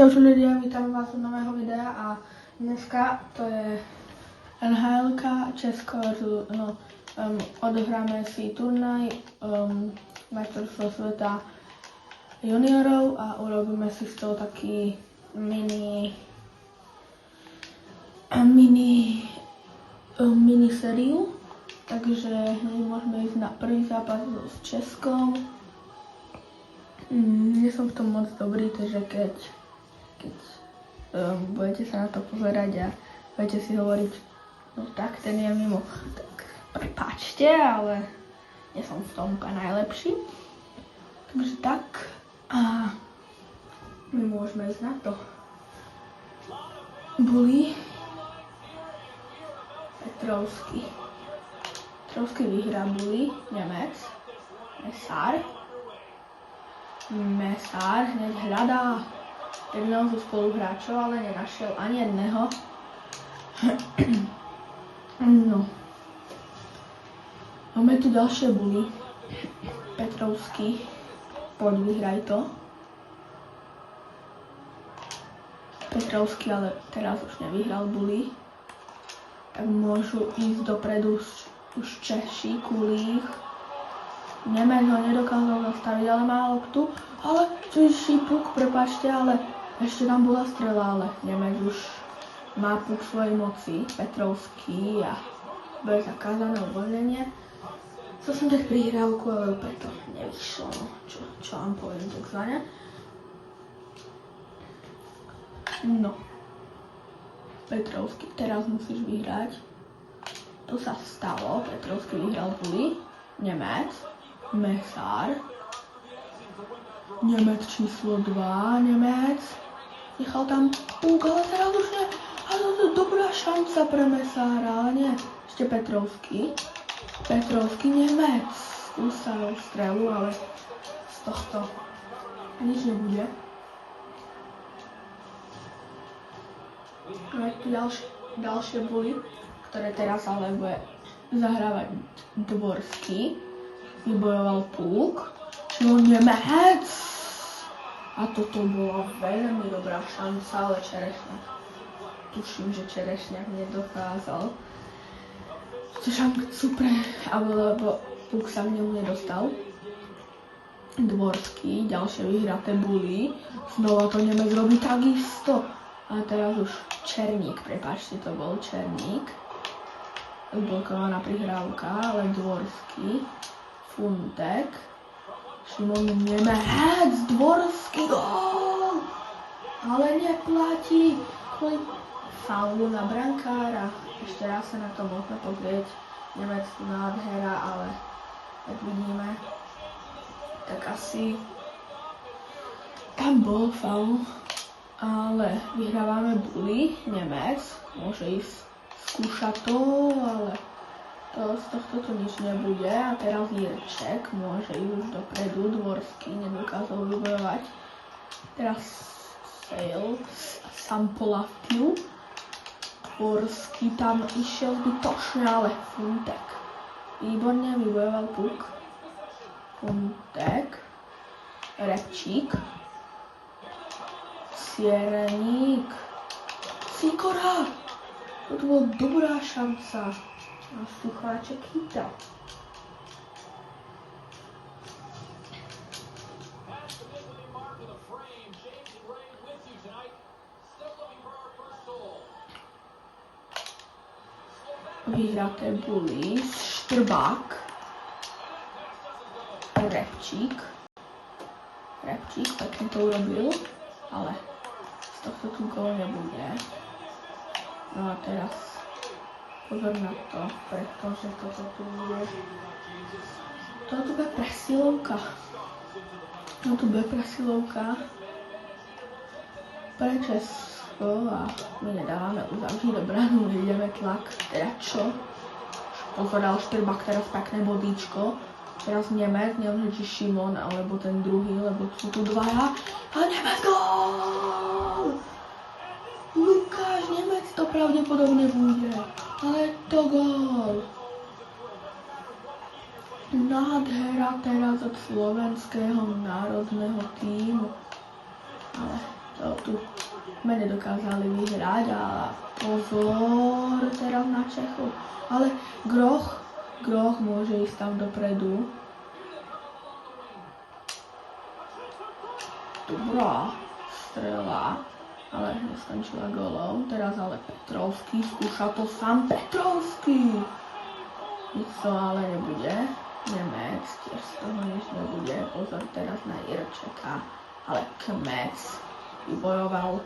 Čau ľudia, vítam vás u nového videa a dneska to je NHL-ka Česko, odohráme si turnaj majstrovstvo sveta juniorov a urobíme si z toho taký mini sériu. Takže môžeme ísť na prvý zápas s Českom. Nie som v tom moc dobrý, takže keď budete sa na to pozerať a budete si hovoriť, no tak, ten je mimo, tak prepáčte, ale nie som v tom úplne najlepší. Takže tak, a my môžeme ísť na to. Bully, Petrovský vyhrá Bully, Nemec, Mesár hneď hľadá jedného zo spoluhráčov, ale nenašiel ani jedného. No. Máme tu ďalšie Bully. Petrovský, poď vyhraj to. Petrovský ale teraz už nevyhral Bully. Tak môžu ísť dopredu už Češi, Kulích. Nemec ho nedokázal zastaviť, ale má loptu. Ale Češi puk, prepáčte, ale ešte tam bola strela, ale Nemec už má puk svojej moci. Petrovský a bude zakázané uvoľnenie. Chcel som dať prihrávku, ale úplne to nevyšlo. Čo vám poviem takzvané. No. Petrovský, teraz musíš vyhrať. To sa stalo, Petrovský vyhral Bully. Nemec, Mesár. Nemec číslo 2, Nemec. Nechal tam puk, ale teraz už nie. Ale to je dobrá šanca pre Mesára, ale nie. Ešte Petrovský, Nemec. Skúsal strelu, ale z tohto nič nebude. Máme tu ďalšie Bully, ktoré teraz ale bude zahrávať Dvorský. Vybojoval puk. Nemec. A toto bola veľmi dobrá šanca, ale Čerešňák. Tuším, že Čerešňák nedokázal šancu lebo puk sa k nemu nedostal. Dvorský, ďalšie vyhraté Bully. Znova to Nemec robí takisto. A teraz už Černík, prepáčte, to bol Černík. Blokovaná prihrávka, ale Dvorský. Funtek. Šimon Nemec, Dvorský, gól! Ale neplatí. Kvôli faulu na brankára. Ešte raz sa na to môžeme pozrieť. Nemec nádhera, ale tak vidíme. Tak asi tam bol faul. Ale vyhrávame Bully, Nemec. Môže ísť skúšať to, ale z tohto to nič nebude. A teraz Jirček môže ísť už dopredu. Dvorský nedokázal vybojovať. Teraz Sale Sampolavtiu. Dvorský tam išiel zbytočne, ale Funtek výborne vybojoval puk. Funtek. Repčík. Sierník. Sikora. To bola dobrá šanca. A Sucháček chytal. Vyhraté Bully, Štrbák. Repčík, pekne to urobil, ale z tohto tu gól nebude. No a teraz pozor na to, pretože toto tu bude. Toto bude presilovka. Pre Česko a my nedávame uzavřít obranu, ideme tlak. Teda čo? Pozoral Štrbák teraz pekné bodíčko. Teraz Nemec, neviem, či Šimon alebo ten druhý, lebo sú tu dvaja. A Nemec, gól! Lukáš Nemec to pravdepodobne bude, ale to gól. Nádhera teraz od slovenského národného tímu. Ale to To tu sme nedokázali vyhrať a pozor teraz na Čechov. Ale Groch môže ísť tam dopredu. Dobrá strela, ale neskončila gólom. Teraz ale Petrovský, skúša to sám Petrovský. Nic to ale nebude. Nemec, tiež z toho nič nebude. Pozor teraz na Jirčeka. Ale Kmec vybojoval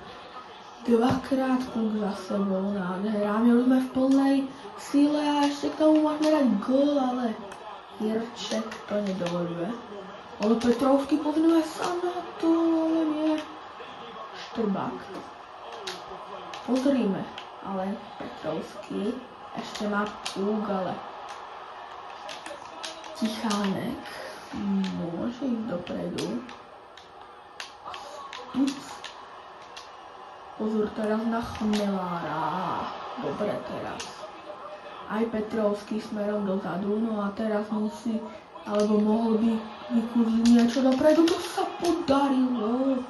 dvakrát puk za sebou. Nádhera. My už sme v plnej síle a ešte k tomu môžeme dať gól, ale Jirček to nedovoluje. Ale Petrovský pozrieme sa na to, ale nie. Štrbák. Pozrime, ale Petrovský ešte má puk, ale Tichánek môže ísť dopredu. Pozor teraz na Chmelára. Dobre teraz. Aj Petrovský smerom dozadu, no a teraz musí, alebo mohol by vykúziť niečo dopredu, to sa podarilo.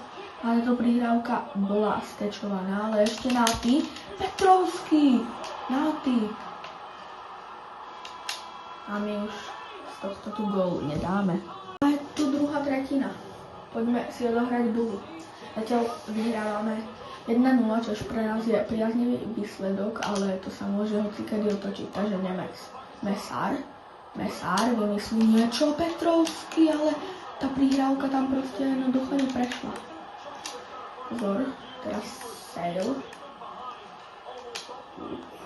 Ale to prihrávka bola stečovaná, ale ešte Náty. Petrovský! Náty! A my už z tohto tu gólu nedáme. A je tu druhá tretina. Poďme si odohrať buly. Zatiaľ vyhrávame 1-0, čož pre nás je priaznivý výsledok, ale to sa môže hocikedy otočiť. Takže Nemec. Mesár vymyslí niečo Petrovský, ale tá prihrávka tam proste jednoducho neprešla. Pozor, teraz Sale.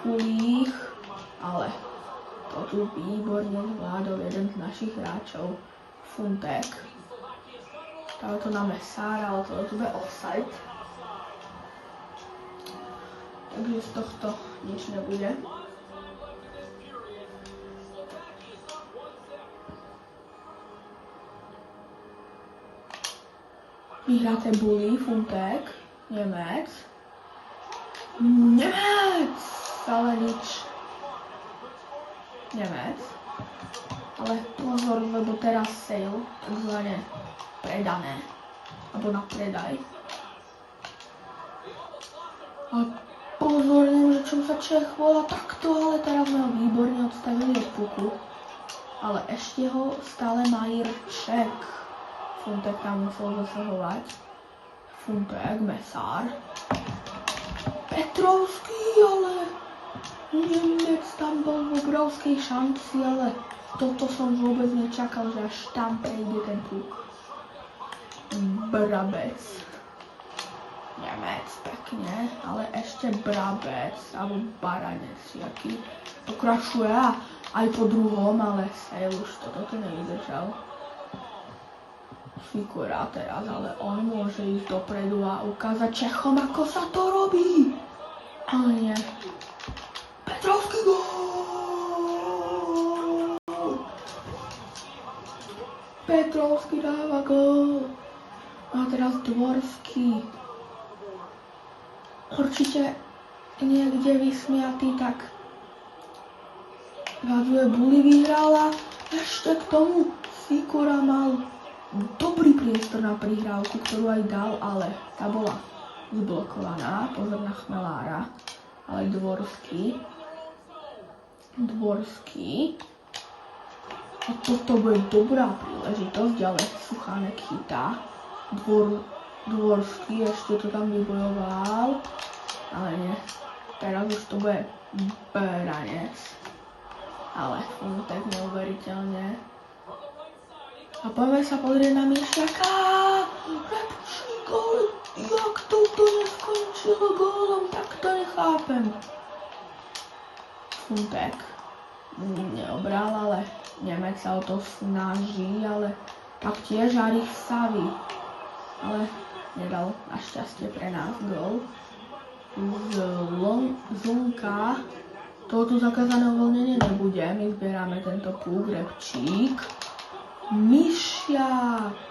Kulích, ale to tu výborne zvládol jeden z našich hráčov, Funtek. Stále to na Mesára, ale to bude offside. Takže z tohto nič nebude. Vyhráte buly, Funtek, Nemec, ale nič. Nemec, ale pozor, lebo teraz Sale, takzvané predané, alebo na predaj. A pozor, neviem, že čo sa Čech volá takto, ale teraz sme ho výborne odstavili od puku. Ale ešte ho stále má Jirček. Funtek tam musel zasahovať. Funtek, Mesár. Petrovský, ale Nemec tam bol v obrovskej šanci, ale toto som vôbec nečakal, že až tam prejde ten puk. Brabec. Nemec, pekne, ale ešte Brabec, alebo Baranec, jaký pokračuje aj po druhom, ale Sale už toto nevydržal. Sikora teraz, ale on môže ísť dopredu a ukázať Čechom, ako sa to robí. Ale nie. Petrovský gól! Petrovský dáva gól. A teraz Dvorský. Určite niekde vysmiatý, tak hľaduje buly, vyhrala. Ešte k tomu Sikora mal dobrý priestor na prihrávku, ktorú aj dal, ale tá bola zblokovaná. Pozor na Chmelára. Ale Dvorský. A toto bude dobrá príležitosť, ale Suchánek chytá. Dvorský ešte to tam vybojoval, ale nie. Teraz už to bude Baranec. Ale tak neuveriteľne. A poďme sa pozrieť na Mišiaka. Lepší gól. Jak toto neskončilo gólom, tak to nechápem. Funtek neobral, ale Nemec sa o to snaží, ale taktiež Arich Savi. Ale nedal našťastie pre nás gól. Zlonka. Toto zakázané uvoľnenie nebude. My zbierame tento puk, Repčík. Mišiak.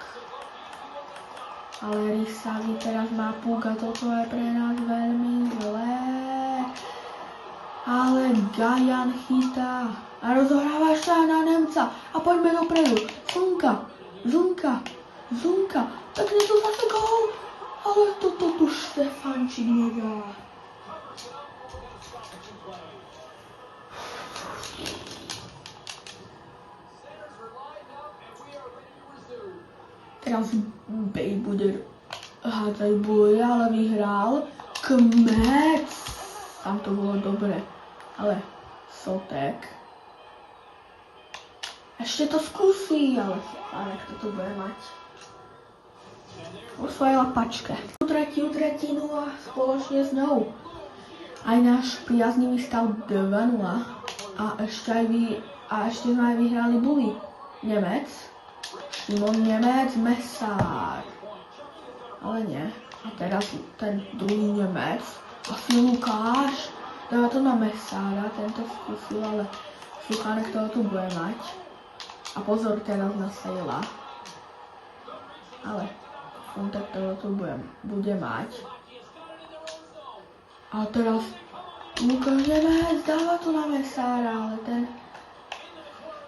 Ale Rysavi teraz má puk a toto je pre nás veľmi zlé. Ale Gajan chytá a rozohráva sa na Nemca. A poďme dopredu. Zunka. Tak nie to zase gól. Ale toto tu Štefančík nedá. Teraz Bej bude hádzať boje, ale vyhral Kmec. Tam to bolo dobre, ale Sotek ešte to skúsi, ale kto to bude mať vo svojej lapačke. Tretiu tretinu a spoločne s ňou aj náš priaznivý stav 2-0 a ešte sme aj vyhrali Bully. Nemec, Šimon Nemec, Mesár. Ale nie. A teraz ten druhý Nemec, asi Lukáš, dáva to na Mesára, tento skúsil, ale Suchanek toho tu bude mať. A pozor teraz na Sejla. Ale Funtek toho tu bude mať. A teraz Lukáš Nemec dáva to na Mesára, ale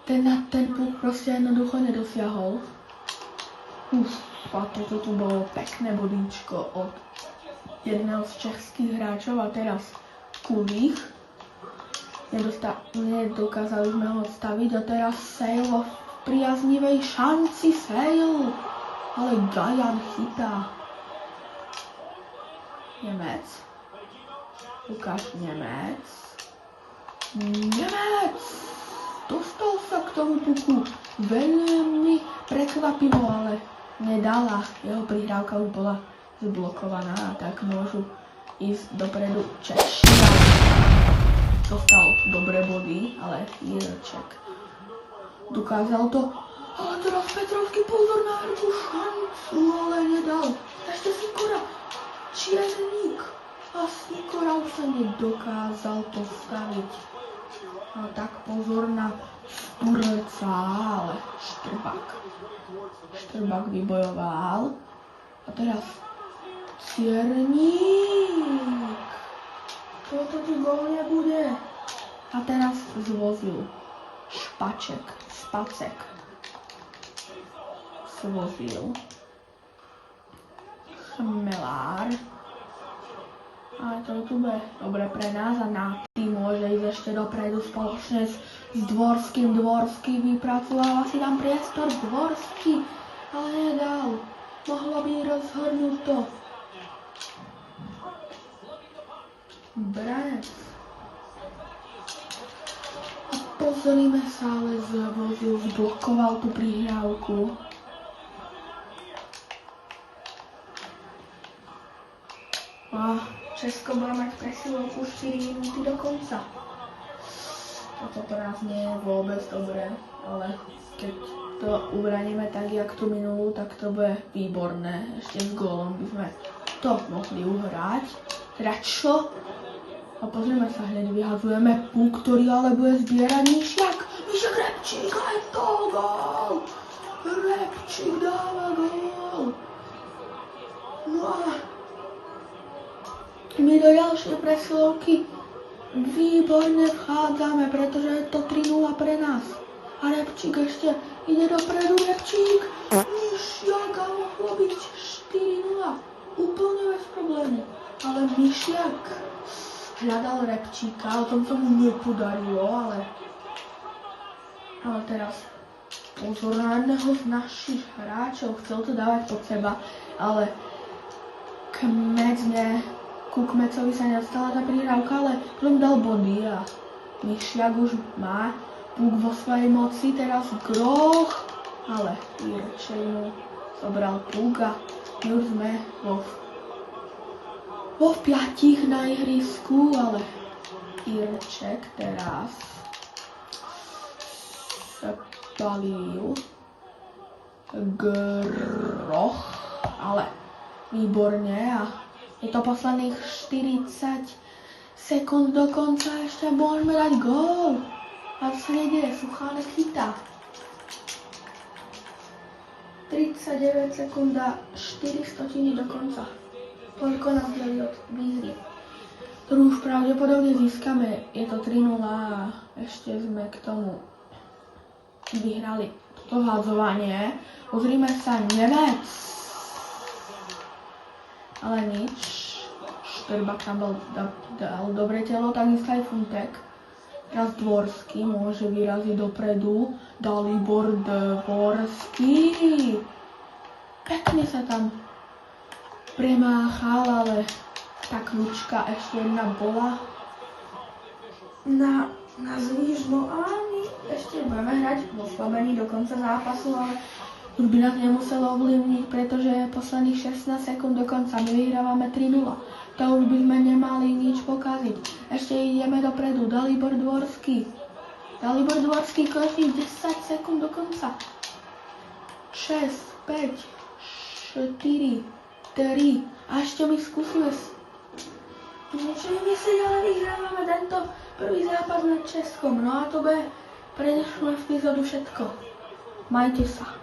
ten puk proste jednoducho nedosiahol. A toto tu bolo pekné bodíčko od jedného z českých hráčov a teraz Kulích. Nedokázali sme ho odstaviť a teraz Sejl vo priaznivej šanci Sejl. Ale Gajan chytá. Nemec. Lukáš Nemec. Nemec! Dostal sa k tomu puku. Veľmi prekvapivo, ale nedala. Jeho prihrávka už bola zblokovaná a tak môžu ísť dopredu Češi. Dostal dobré body, ale Jirček dokázal to. Ale teraz Petrovský pozor na veľkú šancu, ale nedal. Ešte Sikora, Čiernik. A Sikora už sa nedokázal postaviť. A tak pozor na Sturca, ale Štrbák vybojoval. A teraz Čiernik. Toto tu gól nebude. A teraz zvozil Spacek. Zvozil Chmelár. Ale to tu bude dobre pre nás a na tým môže ísť ešte dopredu spoločne s Dvorským. Dvorský vypracoval si tam priestor Dvorský, ale nedal. Mohlo by rozhodnúť to. Branec. A pozrime sa, ale zvozil, zblokoval tú prihrávku. A Česko bude mať presilovku 4 minúty do konca. Toto pre nás nie je vôbec dobré, ale keď to ubraníme tak, jak tú minulú, tak to bude výborné. Ešte s gólom by sme to mohli uhrať. Teda čo? A pozrieme sa, hneď vyhadzujeme puk, ktorý ale bude zbierať Mišiak Repčík, aj to gól! Repčík dáva gól! No a my do ďalšej presilovky výborne vchádzame, pretože je to 3-0 pre nás. A Repčík ešte ide dopredu, Repčík! Mišiak a mohlo byť 4-0. Úplne bez problému. Ale Mišiak hľadal Repčíka, o tom sa mu nepodarilo, ale teraz pozor na jedného z našich hráčov, chcel to dávať pod seba, ale ku Kmecovi sa nedostala tá prihrávka, ale potom dal body a Mišiak už má puk vo svojej moci, teraz Groch, ale Jirčej mu zobral puk a my už sme vo 5 na ihrisku, ale Irček teraz sa palil. Groch, ale výborne a je to posledných 40 sekúnd do konca, ešte môžeme dať gól. A to sa nedieje, Suchánek chytá. 39 sekúnd a 400 do konca. Toľko nás delí od výhry, ktorú už pravdepodobne získame. Je to 3-0 a ešte sme k tomu vyhrali toto hádzovanie. Pozrime sa, Nemec. ale nič. Šterbak tam dal dobre telo, takisto aj Funtek. Teraz Dvorský môže vyraziť dopredu. Dalibor Dvorský. Pekne sa tam premáchal, ale tá kľúčka ešte jedna bola na zvyš. No a my ešte budeme hrať vo slabení do konca zápasu, ale už by nás nemuselo ovlivniť, pretože posledných 16 sekúnd do konca my vyhrávame 3-0. To už by sme nemali nič pokaziť. Ešte ideme dopredu. Dalibor Dvorský každých 10 sekúnd do konca. 6, 5, 4, 3. A ešte mi skúsime niečo vymyslieť, ale vyhrávame tento prvý zápas nad Českom. No a to bude pre dnešnú epizódu všetko. Majte sa.